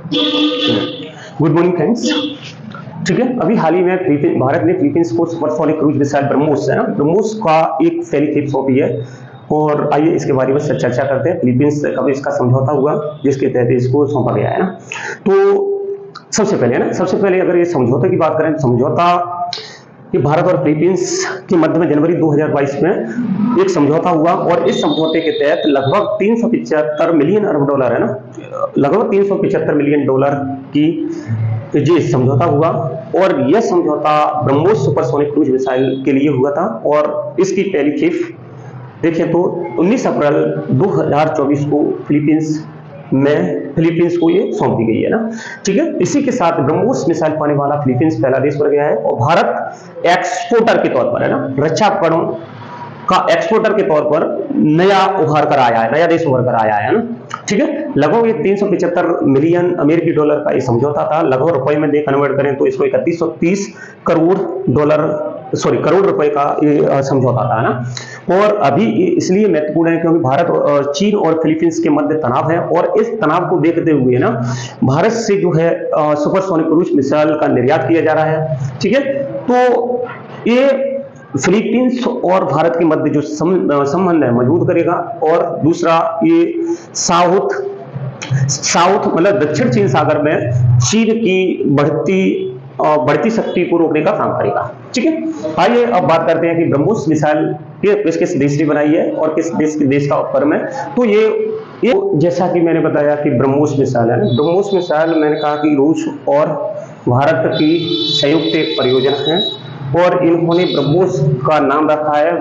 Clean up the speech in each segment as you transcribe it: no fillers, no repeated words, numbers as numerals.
Good morning friends. ठीक है, अभी हाल ही में भारत ने फिलीपींस को सुपरसोनिक क्रूज मिसाइल ब्रह्मोस है ना, ब्रह्मोस का एक पहली खेप सौंपी है। और आइए इसके बारे में चर्चा करते हैं। फिलीपींस से कब इसका समझौता हुआ जिसके तहत इसको सौंपा गया है ना। तो सबसे पहले अगर ये समझौते की बात करें तो समझौता कि भारत और फिलीपींस के मध्य में जनवरी 2022 में एक समझौता हुआ और इस समझौते के तहत लगभग 375 मिलियन अरब डॉलर है ना, लगभग 375 मिलियन डॉलर की ये समझौता हुआ। और यह समझौता ब्रह्मोस सुपरसोनिक क्रूज मिसाइल के लिए हुआ था और इसकी पहली खेप देखें तो 19 अप्रैल 2024 को फिलीपींस को ये सौंप दी गई है ना। ठीक है, इसी के साथ ब्रह्मोस मिसाइल पाने वाला फिलीपींस पहला देश बन गया है और भारत एक्सपोर्टर के तौर पर है ना, रक्षा उपकरणों का एक्सपोर्टर के तौर पर नया उभर कर आया है, नया देश उभर कर आया है ना। ठीक है, लगभग ये 375 मिलियन अमेरिकी डॉलर का ये समझौता था। लगभग रुपए में कन्वर्ट करें तो इसको 3130 करोड़ रुपए का ये समझौता था ना। और अभी इसलिए महत्वपूर्ण है क्योंकि भारत चीन और फिलीपींस के मध्य तनाव है और इस तनाव को देखते हुए ना भारत से जो है सुपरसोनिक क्रूज मिसाइल का निर्यात किया जा रहा है। ठीक है, तो ये फिलीपींस और भारत के मध्य जो संबंध है मजबूत करेगा। और दूसरा ये साउथ मतलब दक्षिण चीन सागर में चीन की बढ़ती शक्ति को रोकने का काम करेगा। ठीक है, आइए अब बात करते हैं कि ब्रह्मोस मिसाइल किस देश ने बनाई है और किस देश का उपक्रम है। तो ये जैसा कि मैंने बताया कि ब्रह्मोस मिसाइल है, ब्रह्मोस मिसाइल मैंने कहा कि रूस और भारत की संयुक्त एक परियोजना है और इन्होंने ब्रह्मोस का नाम रखा है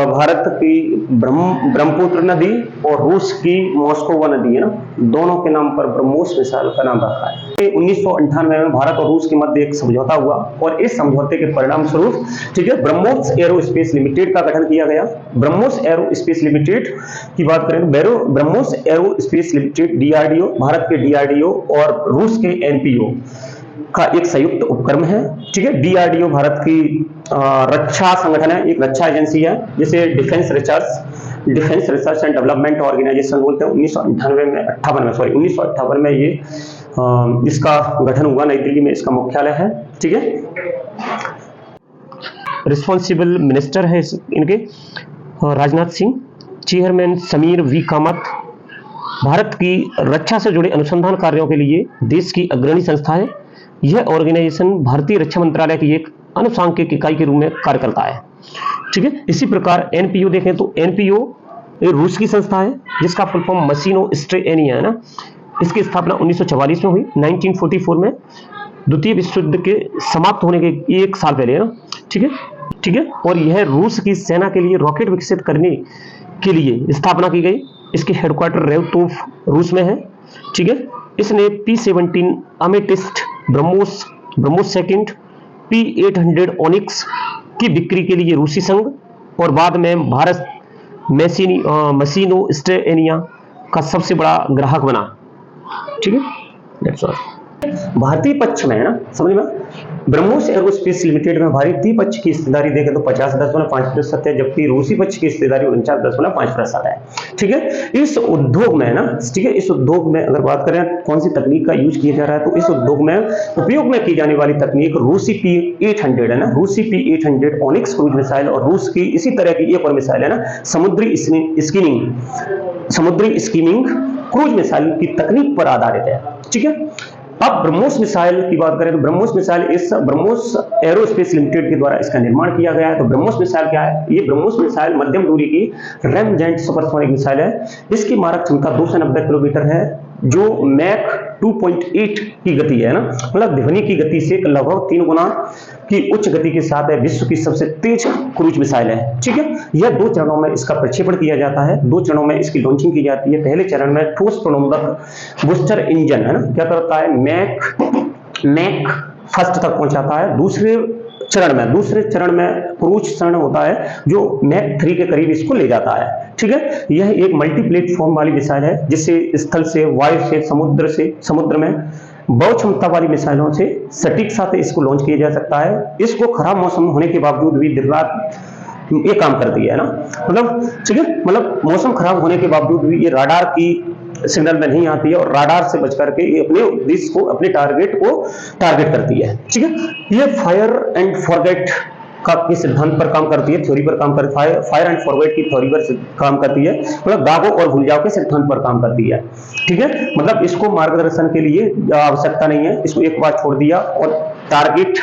भारत की ब्रह्मपुत्र नदी और रूस की मॉस्कोवा नदी है ना, दोनों के नाम पर ब्रह्मोस मिसाइल का नाम रखा है। 1998 में भारत और रूस के मध्य एक समझौता हुआ और इस समझौते के परिणाम स्वरूप ठीक है ब्रह्मोस एरोस्पेस लिमिटेड का गठन किया गया। ब्रह्मोस एरोस्पेस लिमिटेड की बात करें तो BrahMos aerospace limited DRDO, Bharat के डीआरडीओ और रूस के एनपीओ का एक संयुक्त उपक्रम है। ठीक है, डीआरडीओ भारत की रक्षा संगठन है, एक रक्षा एजेंसी है जिसे defence research and development organisation बोलते हैं। 1958 में ये इसका गठन हुआ, नई दिल्ली में इसका मुख्यालय है। ठीक है, रिस्पॉन्सिबल मिनिस्टर है इनके राजनाथ सिंह, चेयरमैन समीर वी कामत। भारत की रक्षा से जुड़े अनुसंधान कार्यों के लिए देश की अग्रणी संस्था है। यह ऑर्गेनाइजेशन भारतीय रक्षा मंत्रालय की एक अनुसांख्यिक इकाई के रूप में कार्य करता है। ठीक है, इसी प्रकार एनपीओ देखें तो एनपीओ रूस की संस्था है जिसका फुल फॉर्म मशीनो स्ट्रेनिया है ना। इसकी स्थापना 1944 में हुई, 1944 में द्वितीय विश्व युद्ध के समाप्त होने के एक साल पहले है ना। ठीक है, और यह रूस की सेना के लिए रॉकेट विकसित करने के लिए स्थापना की गई। इसकी हेडक्वार्टर रेवतोव रूस में है। ठीक है, इसने P-17 अमेटिस्ट, BrahMos second, P-800 onyx की बिक्री के लिए रूसी संघ और बाद में भारत मशीनो स्ट्रेनिया का सबसे बड़ा ग्राहक बना। ठीक है, दैट्स ऑल। भारतीय पक्ष में है ना, समझ में ब्रह्मोस एरोस्पेस लिमिटेड में भारतीय पक्ष की हिस्सेदारी देखें तो 50.5% है, जबकि रूसी पक्ष की हिस्सेदारी 49.5% है। ठीक है, इस उद्योग में है ना, ठीक है, इस उद्योग में अगर बात करें कौन सी तकनीक का यूज किया जा रहा है तो इस उद्योग में उपयोग में की जाने वाली तकनीक रूसी P-800 है ना, रूसी P-800 ओनिक्स क्रूज मिसाइल और रूस की इसी तरह की एक और मिसाइल है ना, समुद्री स्कीमिंग क्रूज मिसाइल की तकनीक पर आधारित है। ठीक है, अब ब्रह्मोस मिसाइल की बात करें तो ब्रह्मोस एरोस्पेस लिमिटेड के द्वारा इसका निर्माण किया गया है। तो ब्रह्मोस मिसाइल क्या है? ये ब्रह्मोस मिसाइल मध्यम दूरी की रैमजेंट सुपरसोनिक मिसाइल है। इसकी मारक क्षमता 290 किलोमीटर है जो मैक 2.8 की गति है ना, मतलब ध्वनि की गति से लगभग 3 गुना की उच्च गति के साथ है। विश्व की सबसे तेज क्रूज मिसाइल है। ठीक है, यह 2 चरणों में इसका प्रक्षेपण किया जाता है, 2 चरणों में इसकी लॉन्चिंग की जाती है। पहले चरण में ठोस प्रणोदक बूस्टर इंजन है ना क्या करता है, मैक फर्स्ट तक पहुंचाता है। दूसरे चरण में क्रूज चरण होता है जो मैक 3 के करीब इसको ले जाता है। ठीक है, यह एक मल्टी प्लेटफॉर्म वाली मिसाइल है जिससे स्थल से, वायु से, समुद्र में बहुत क्षमता वाली मिसाइलों से सटीक साथ इसको लॉन्च किया जा सकता है। इसको खराब मौसम होने के बावजूद भी दिन रात ये काम करती है ना, मतलब ठीक है, मतलब मौसम खराब होने के बावजूद भी ये राडार की सिग्नल में नहीं आती है और राडार से बच करके ये अपने उद्देश्य को, अपने टारगेट को टारगेट करती है। ठीक है, ये फायर एंड फॉरगेट का के सिद्धांत पर काम करती है, थ्योरी पर काम करती है, फायर एंड फॉरगेट की थ्योरी पर काम करती है, मतलब दागो और भूल जाओ के सिद्धांत पर काम करती है। ठीक है, मतलब इसको मार्गदर्शन के लिए आवश्यकता नहीं है, इसको एक बार छोड़ दिया और टारगेट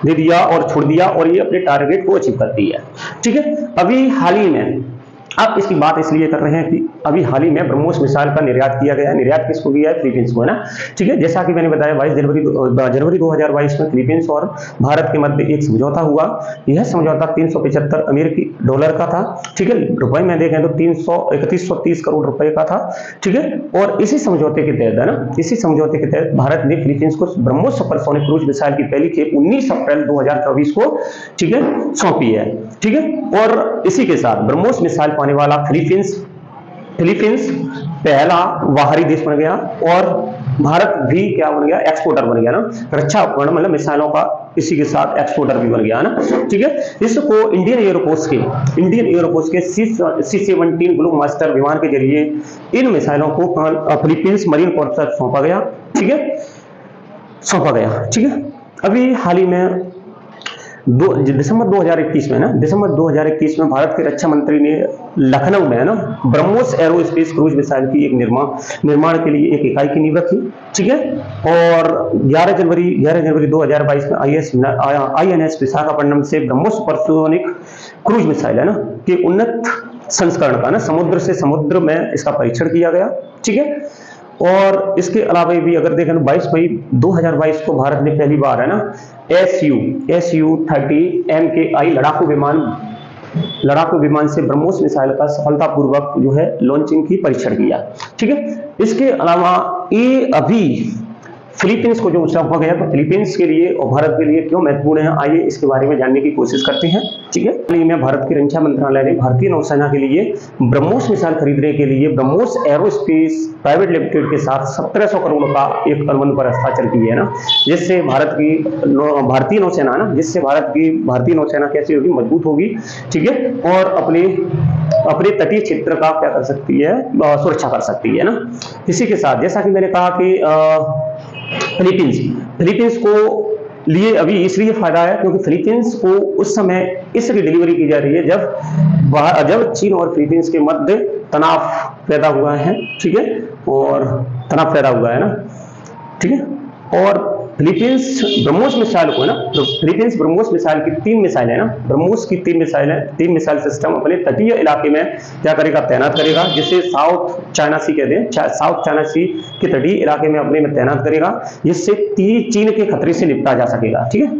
दे दिया और छोड़ दिया और ये अपने टारगेट को अचीव करती है। ठीक है, अभी हाल ही में आप इसकी बात इसलिए कर रहे हैं कि अभी हाल ही में ब्रह्मोस मिसाइल का निर्यात किया गया है। निर्यात किसको किया है? फिलीपींस को, है ना। ठीक है, जैसा कि मैंने बताया 22 जनवरी 2022 में फिलीपींस और भारत के मध्य एक समझौता हुआ। यह समझौता 375 अमेरिकी डॉलर का था। ठीक है, रुपए में देखें तो 3130 करोड़ रुपए का था। ठीक है, और इसी समझौते के तहत, है ना, इसी समझौते के तहत भारत ने फिलीपींस को ब्रह्मोस सुपरसोनिक क्रूज मिसाइल की पहली खेप 19 अप्रैल 2024 को, ठीक है, सौंपी है। ठीक है, और इसी के साथ ब्रह्मोस मिसाइल पाने वाला फिलीपींस पहला बाहरी देश बन गया और भारत भी क्या बन गया? एक्सपोर्टर बन गया ना, रक्षा उपकरण मतलब मिसाइलों का इसी के साथ एक्सपोर्टर भी बन गया ना। ठीक है, इसको इंडियन एयरफोर्स के C-17 ब्लू मास्टर विमान के जरिए इन मिसाइलों को फिलीपींस मरीन कॉर्प्स को सौंपा गया। ठीक है, सौंपा गया। ठीक है, अभी हाल ही में दिसंबर 2021 में ना, दिसंबर 2021 में भारत के रक्षा मंत्री ने लखनऊ में, है ना, ब्रह्मोस एरोस्पेस क्रूज मिसाइल की एक निर्माण के लिए एक इकाई की नींव रखी। ठीक है, और 11 जनवरी 2022 में INS विशाखापट्टनम से ब्रह्मोस सुपरसोनिक क्रूज मिसाइल, है ना, के उन्नत संस्करण का ना समुद्र से समुद्र में इसका परीक्षण किया गया। ठीक है, और इसके अलावा भी अगर देखें तो 22 मई 2022 को भारत ने पहली बार, है ना, SU-30 MKI लड़ाकू विमान से ब्रह्मोस मिसाइल का सफलतापूर्वक जो है लॉन्चिंग की परीक्षण किया। ठीक है, इसके अलावा ये अभी फिलीपींस को जो सौंपा गया, तो फिलीपींस के लिए और भारत के लिए क्यों महत्वपूर्ण है, आइए इसके बारे में जानने की कोशिश करते हैं। ठीक है, हाल ही में भारत की रक्षा मंत्रालय ने भारतीय नौसेना के लिए ब्रह्मोस मिसाइल खरीदने के लिए ब्रह्मोस एरोस्पेस प्राइवेट लिमिटेड के साथ 1700 करोड़ का एक अनुबंध पर हस्ताक्षर किए, है ना, जिससे भारतीय नौसेना कैसी होगी? मजबूत होगी। ठीक है, और अपने तटीय क्षेत्र का क्या कर सकती है? सुरक्षा कर सकती है ना। इसी के साथ जैसा कि मैंने कहा कि फिलीपींस को लिए अभी इसलिए फायदा है क्योंकि फिलीपींस को उस समय इसकी डिलीवरी की जा रही है जब चीन और फिलीपींस के मध्य तनाव पैदा हुआ है। ठीक है, और तनाव पैदा हुआ है ना। ठीक है, और फिलीपींस ब्रह्मोस मिसाइल को, है ना, तो फिलीपींस ब्रह्मोस मिसाइल की 3 मिसाइल है ना, ब्रह्मोस की 3 मिसाइल है, 3 मिसाइल सिस्टम अपने तटीय इलाके में क्या करेगा? तैनात करेगा, जिसे साउथ चाइना सी कहते हैं, साउथ चाइना सी के तटीय इलाके में अपने में तैनात करेगा, जिससे चीन के खतरे से निपटा जा सकेगा। ठीक है,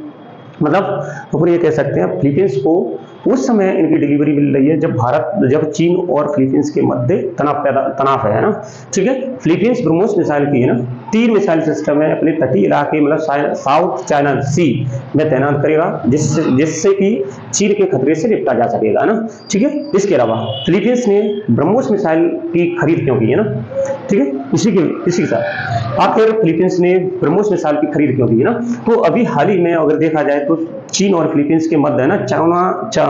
मतलब तो ये कह सकते हैं फिलीपींस को उस समय इनकी डिलीवरी मिल रही है जब चीन और फिलीपींस के मध्य तनाव है ना। ठीक है, फिलीपींस ब्रह्मोस मिसाइल की, है ना, 3 मिसाइल सिस्टम है अपने तटीय इलाके मतलब साउथ चाइना सी में तैनात करेगा, जिससे कि चीन के खतरे से निपटा जा सकेगा ना। ठीक है, इसके अलावा फिलीपींस ने ब्रह्मोस मिसाइल की खरीद क्यों की, है ना। ठीक है, इसी के साथ आखिर फिलीपींस ने ब्रह्मोस मिसाइल की खरीद क्यों की, है ना। तो अभी हाल ही में अगर देखा जाए तो चीन और फिलीपींस के मध्य, है ना,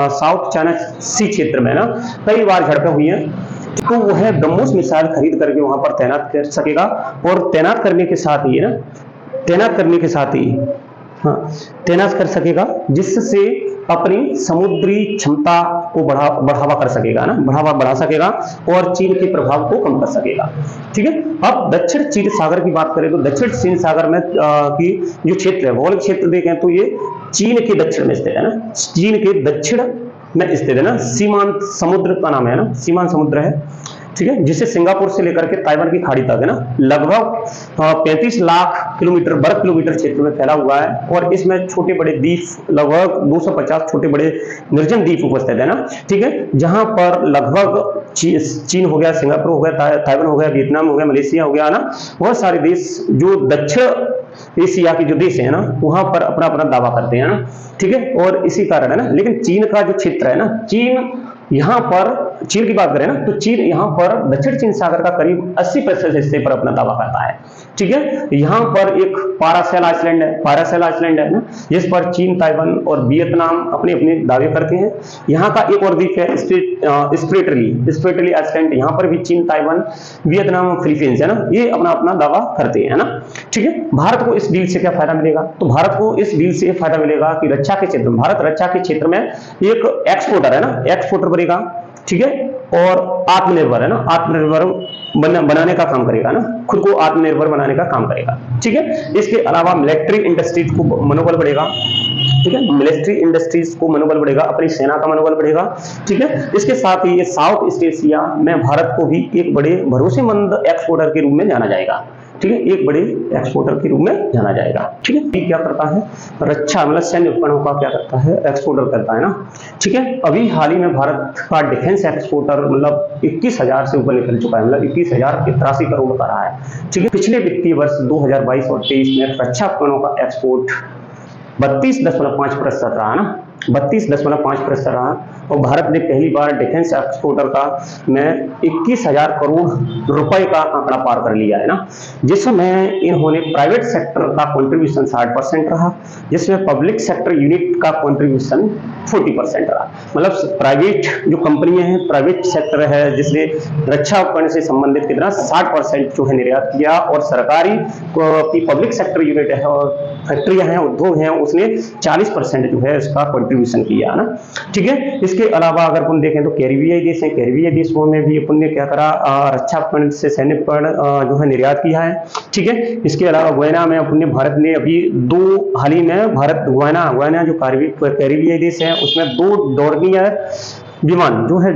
साउथ चाइना सी क्षेत्र में ना कई बार झड़पें हुई हैं, तो वह ब्रह्मोस मिसाइल खरीद करके वहां पर तैनात कर सकेगा और तैनात करने के साथ ही, है ना, तैनात कर सकेगा, जिससे अपनी समुद्री क्षमता को बढ़ावा कर सकेगा ना, बढ़ा सकेगा और चीन के प्रभाव को कम कर सकेगा। ठीक है, अब दक्षिण चीन सागर की बात करें तो दक्षिण चीन सागर में की जो क्षेत्र है, भौगोलिक क्षेत्र देखें तो ये चीन के दक्षिण में स्थित है ना, चीन के दक्षिण में स्थित है ना, सीमांत समुद्र का नाम है ना, सीमांत समुद्र है। ठीक है, जिसे सिंगापुर से लेकर के ताइवान की खाड़ी तक, है ना, लगभग 35 लाख वर्ग किलोमीटर क्षेत्र में फैला हुआ है और इसमें छोटे बड़े द्वीप लगभग 250 छोटे बड़े निर्जन द्वीप उपस्थित है ना। ठीक है, जहां पर लगभग चीन हो गया, सिंगापुर हो गया, ताइवान हो गया, वियतनाम हो गया, मलेशिया हो गया ना, बहुत सारे देश जो दक्षिण एशिया के जो देश है ना, वहां पर अपना दावा करते हैं ना। ठीक है, और इसी कारण है ना, लेकिन चीन का जो क्षेत्र है ना, चीन यहाँ पर चीन की बात करें ना, तो चीन यहाँ पर दक्षिण चीन सागर का करीब 80% हिस्से पर अपना दावा करता है। ठीक है, यहाँ पर एक पारासेल आइसलैंड है ना, जिस पर चीन, ताइवान और वियतनाम अपने अपने दावे करते हैं। यहाँ का एक और द्वीप है स्प्रेटली आइसलैंड, यहाँ पर भी चीन, ताइवान, वियतनाम और फिलीपींस है ना, ये अपना अपना दावा करते हैं ना। ठीक है, भारत को इस डील से क्या फायदा मिलेगा? तो भारत को इस डील से फायदा मिलेगा कि रक्षा के क्षेत्र में, भारत रक्षा के क्षेत्र में एक एक्सपोर्टर है ना, एक्सपोर्टर बनेगा। ठीक है, और आत्मनिर्भर है ना, आत्मनिर्भर बनाने का काम करेगा ना, खुद को आत्मनिर्भर बनाने का काम करेगा। ठीक है, इसके अलावा मिलिट्री इंडस्ट्रीज को मनोबल बढ़ेगा। ठीक है, मिलिट्री इंडस्ट्रीज को मनोबल बढ़ेगा, अपनी सेना का मनोबल बढ़ेगा। ठीक है, इसके साथ ही ये साउथ ईस्ट एशिया में भारत को भी एक बड़े भरोसेमंद एक्सपोर्टर के रूप में जाना जाएगा। ठीक है, एक बड़े एक्सपोर्टर के रूप में जाना जाएगा। ठीक है, ये क्या करता है? रक्षा मतलब सैन्य उपकरणों का क्या करता है? एक्सपोर्टर करता है ना। ठीक है, अभी हाल ही में भारत का डिफेंस एक्सपोर्टर मतलब 21,000 से ऊपर निकल चुका है, मतलब 21,083 करोड़ का रहा है। ठीक है, पिछले वित्तीय वर्ष 2022 और 23 में रक्षा उपकरणों का एक्सपोर्ट 32.5% रहा ना, 32.5% रहा। और भारत ने पहली बार डिफेंस एक्सपोर्टर का में 21,000 करोड़ रुपए का आंकड़ा पार कर लिया है ना, जिसमें इन्होंने प्राइवेट सेक्टर का कंट्रीब्यूशन 60% रहा, जिसमें पब्लिक सेक्टर यूनिट का कंट्रीब्यूशन 40% रहा। मतलब प्राइवेट जो कंपनियां हैं, प्राइवेट सेक्टर है जिसने रक्षा उपकरण से संबंधित कितना 60% जो है निर्यात किया, और सरकारी की पब्लिक सेक्टर यूनिट है और फैक्ट्रियां हैं, उद्योग हैं, उसने 40% जो है इसका कंट्रीब्यूशन किया ना। ठीक है, इसके अलावा अगर अपन देखें तो कैरिबियाई देश हैं, कैरिबियाई देशों में भी अपन ने क्या करा, रक्षा उपकरण से सैन्य उपकरण जो है निर्यात किया है। ठीक है, इसके अलावा गुयाना में अपन ने, भारत ने अभी हाल ही में भारत गुयाना जो कैरिबियाई देश है उसमें 2 डोर्नियर विमान जो है,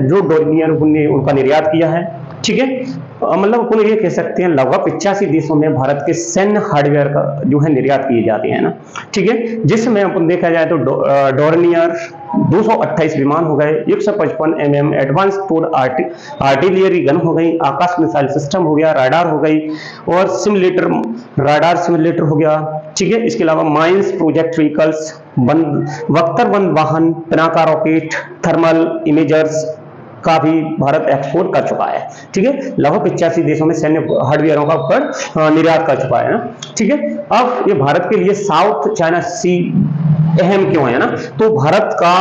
उनका निर्यात किया है। ठीक है, मतलब अपन ये कह सकते हैं लगभग 85 देशों में भारत के सैन्य हार्डवेयर का जो है निर्यात किए जाते हैं ना। ठीक है, जिसमें अपन देखा जाए तो डोर्नियर 228 विमान हो गए, 155 mm advance towed artillery gun हो गई, आकाश मिसाइल सिस्टम हो गया, राडार हो गई, और राडार सिमुलेटर हो गया। ठीक है, इसके अलावा माइंस प्रोजेक्ट व्हीकल्स, बख्तरबंद वाहन, पिनाका रॉकेट, थर्मल इमेजर्स का भी भारत एक्सपोर्ट कर चुका है। ठीक है, लगभग 85 देशों में सैन्य हार्डवेयरों का उपकरण निर्यात कर चुका है ना। ठीक है, अब ये भारत के लिए साउथ चाइना सी अहम क्यों है ना, तो भारत का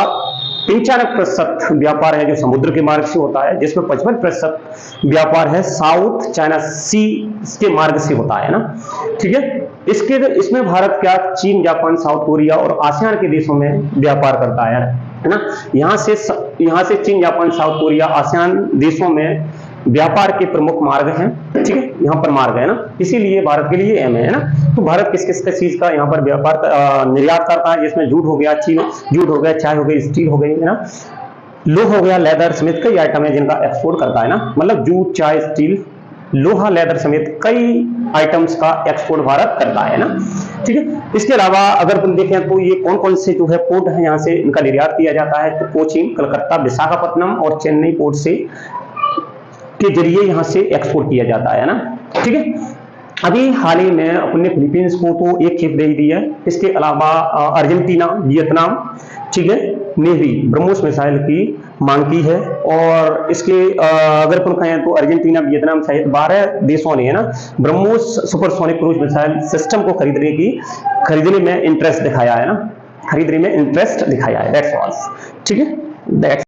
95% व्यापार है जो समुद्र के मार्ग से होता है, जिसमें 55% व्यापार है साउथ चाइना सी के मार्ग से होता है ना। ठीक है, इसमें भारत क्या चीन, जापान, साउथ कोरिया और आसियान के देशों में व्यापार करता है ना। यहाँ से चीन, जापान, साउथ कोरिया, आसियान देशों में व्यापार के प्रमुख मार्ग हैं। ठीक है, यहाँ पर मार्ग है ना, इसीलिए भारत के लिए अहम है ना। तो भारत किस किस चीज का यहाँ पर व्यापार निर्यात करता है, जिसमें जूट हो गया, चाय हो गई, स्टील हो गई है ना, लोहा हो गया, लेदर समेत कई आइटम है जिनका एक्सपोर्ट करता है ना। मतलब जूट, चाय, स्टील, लोहा, लेदर समेत कई आइटम्स का एक्सपोर्ट भारत करता है ना। ठीक है, इसके अलावा अगर तुम देखें तो ये कौन कौन से जो है पोर्ट है यहाँ से इनका निर्यात किया जाता है, तो कोचीन, कलकत्ता, विशाखापट्टनम और चेन्नई पोर्ट से के जरिए यहाँ से एक्सपोर्ट किया जाता है ना। ठीक है, अभी हाल ही में अपने फिलीपींस को तो एक खेप दे दी है, इसके अलावा अर्जेंटीना, वियतनाम, ठीक है, ने भी ब्रह्मोस मिसाइल की मांग की है। और इसके अगर अपन कहें तो अर्जेंटीना, वियतनाम सहित 12 देशों ने है ना BrahMos supersonic cruise missile system को खरीदने में इंटरेस्ट दिखाया है ना, दैट्स ऑल। ठीक है,